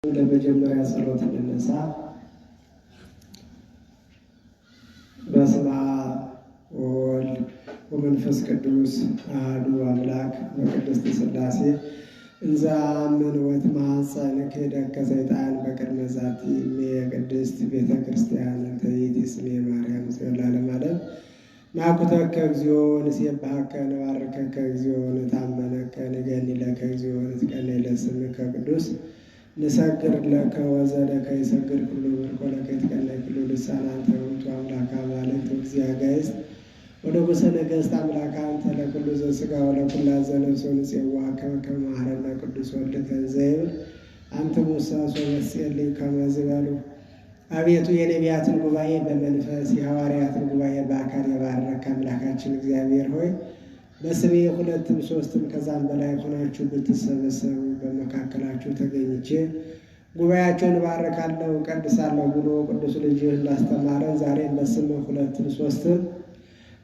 ለመጀመሪያ ጸሎት እንነሳ። በስመ አብ ወወልድ ወመንፈስ ቅዱስ አሐዱ አምላክ በቅድስት ሥላሴ እንዘ አምን ወትማፀንከ ደከ ሰይጣን በቅድመ ዛቲ የቅድስት ቤተ ክርስቲያን ተይት ስሜ ማርያም ጽዮን ለዓለመ ዓለም ናኩተከ እግዚኦ ንሴብሐከ ንባርከከ እግዚኦ ንታመነከ ንገኒለከ እግዚኦ ንትቀነይ ለስምከ ቅዱስ ንሰግር ለከ ወዘለከ ይሰግር ኩሉ ምርኮ ለከ ይትቀነይ ኩሉ ልሳን አንተ ውእቱ አምላከ አማልክት እግዚአ ጋይስት ወንጉሠ ነገሥት አምላከ አንተ ለኩሉ ዘሥጋ ወለኩሉ ዘነፍስ ንፄዋከ ከመ መሐረነ ቅዱስ ወልድከ ዘይብል አንተ ሙሳ ሶበስዔልኝ ከመ ዝበሉ። አቤቱ የነቢያትን ጉባኤ በመንፈስ የሐዋርያትን ጉባኤ በአካል የባረክ አምላካችን እግዚአብሔር ሆይ በስሜ ሁለትም ሦስትም ከዛም በላይ ሆናችሁ ብትሰበሰቡ በመካከላችሁ ተገኝቼ ጉባኤያቸውን እባርካለሁ እቀድሳለሁ ብሎ ቅዱስ ልጅህ እንዳስተማረን ዛሬም በስምህ ሁለትም ሦስትም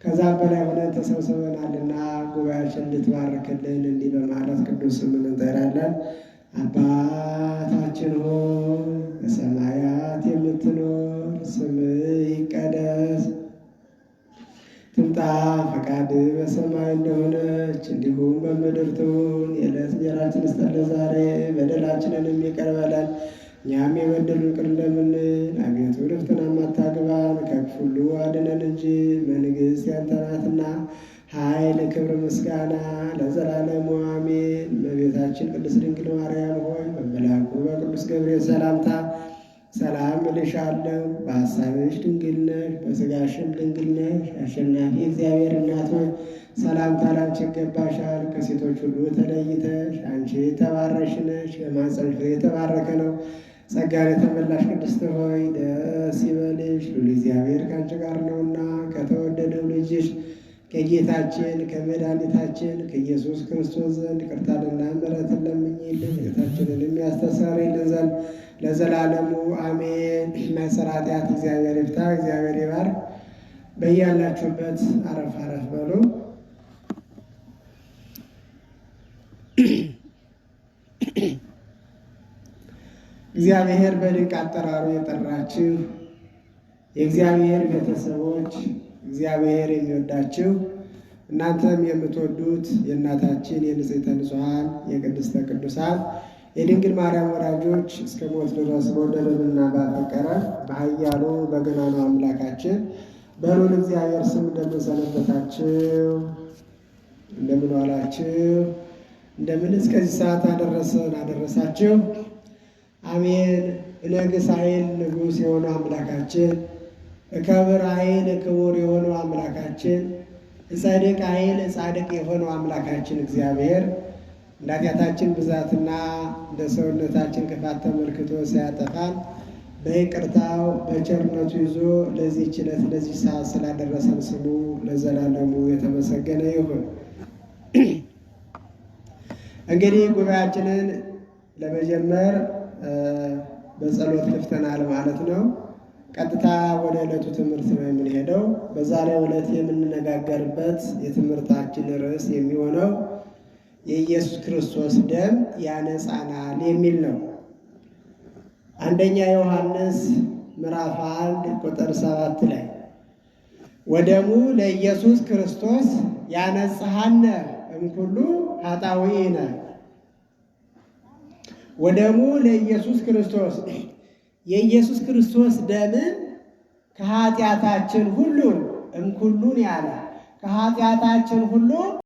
ከዛም በላይ ሆነን ተሰብስበናልና ጉባኤያችን እንድትባርክልን እንዲህ በማለት ቅዱስ ስምን እንጠራለን። አባታችን ሆይ በሰማያት የምትኖር ስምህ ይቀደስ፣ ትምጣ ፈቃድህ በሰማይ እንደሆነች እንዲሁም በምድር ትሁን። የዕለት እንጀራችንን ስጠን ዛሬ፣ በደላችንን ይቅር በለን እኛም የበደሉንን ይቅር እንደምንል፣ አቤቱ ወደ ፈተና አታግባን ከክፉ ሁሉ አድነን እንጂ መንግሥት ያንተ ናትና ኃይል፣ ክብር፣ ምስጋና ለዘላለሙ አሜን። እመቤታችን ቅድስት ድንግል ማርያም ሆይ በመልአኩ በቅዱስ ገብርኤል ሰላምታ ሰላም እልሻለሁ። በሐሳብሽ ድንግል ነሽ፣ በሥጋሽም ድንግል ነሽ። አሸናፊ እግዚአብሔር እናት ሆይ ሰላምታ ላንቺ ይገባሻል። ከሴቶች ሁሉ ተለይተሽ አንቺ የተባረክሽ ነሽ፣ የማኅፀንሽ ፍሬ የተባረከ ነው። ጸጋን የተመላሽ ቅድስት ሆይ ደስ ይበልሽ፣ ሉል እግዚአብሔር ከአንቺ ጋር ነውና ከተወደደው ልጅሽ ከጌታችን ከመድኃኒታችን ከኢየሱስ ክርስቶስ ዘንድ ይቅርታንና ምሕረትን ለምኝልን ኃጢአታችንን የሚያስተሰርይልን ዘንድ ለዘላለሙ አሜን። ማይሰራ ኃጢአት እግዚአብሔር ይፍታ። እግዚአብሔር ይባርክ። በያላችሁበት አረፍ አረፍ በሉ። እግዚአብሔር በድንቅ አጠራሩ የጠራችሁ የእግዚአብሔር ቤተሰቦች፣ እግዚአብሔር የሚወዳችሁ እናንተም የምትወዱት የእናታችን የንጽሕተ ንጹሐን የቅድስተ ቅዱሳን የድንግል ማርያም ወዳጆች እስከ ሞት ድረስ በወደደንና ባፈቀረን በኃያሉ በገናናው አምላካችን በልዑል እግዚአብሔር ስም እንደምን ሰነበታችሁ? እንደምን ዋላችሁ? እንደምን እስከዚህ ሰዓት አደረሰን አደረሳችሁ? አሜን። እነግሥ ኃይል ንጉሥ የሆነው አምላካችን፣ እከብር ኃይል ክቡር የሆነው አምላካችን፣ እጸድቅ ኃይል ጻድቅ የሆነው አምላካችን እግዚአብሔር እንደ ኃጢአታችን ብዛትና እንደ ሰውነታችን ክፋት ተመልክቶ ሲያጠፋን በይቅርታው በቸርነቱ ይዞ ለዚህች ዕለት ለዚህ ሰዓት ስላደረሰን ስሙ ለዘላለሙ የተመሰገነ ይሁን። እንግዲህ ጉባኤያችንን ለመጀመር በጸሎት ከፍተናል ማለት ነው። ቀጥታ ወደ ዕለቱ ትምህርት ነው የምንሄደው። በዛሬው ዕለት የምንነጋገርበት የትምህርታችን ርዕስ የሚሆነው የኢየሱስ ክርስቶስ ደም ያነጻናል የሚል ነው። አንደኛ ዮሐንስ ምዕራፍ 1 ቁጥር 7 ላይ ወደሙ ለኢየሱስ ክርስቶስ ያነጽሐነ እምኩሉ ኃጣውኢነ፣ ወደሙ ለኢየሱስ ክርስቶስ የኢየሱስ ክርስቶስ ደምን ከኃጢአታችን ሁሉ እምኩሉን ያለ ከኃጢአታችን ሁሉ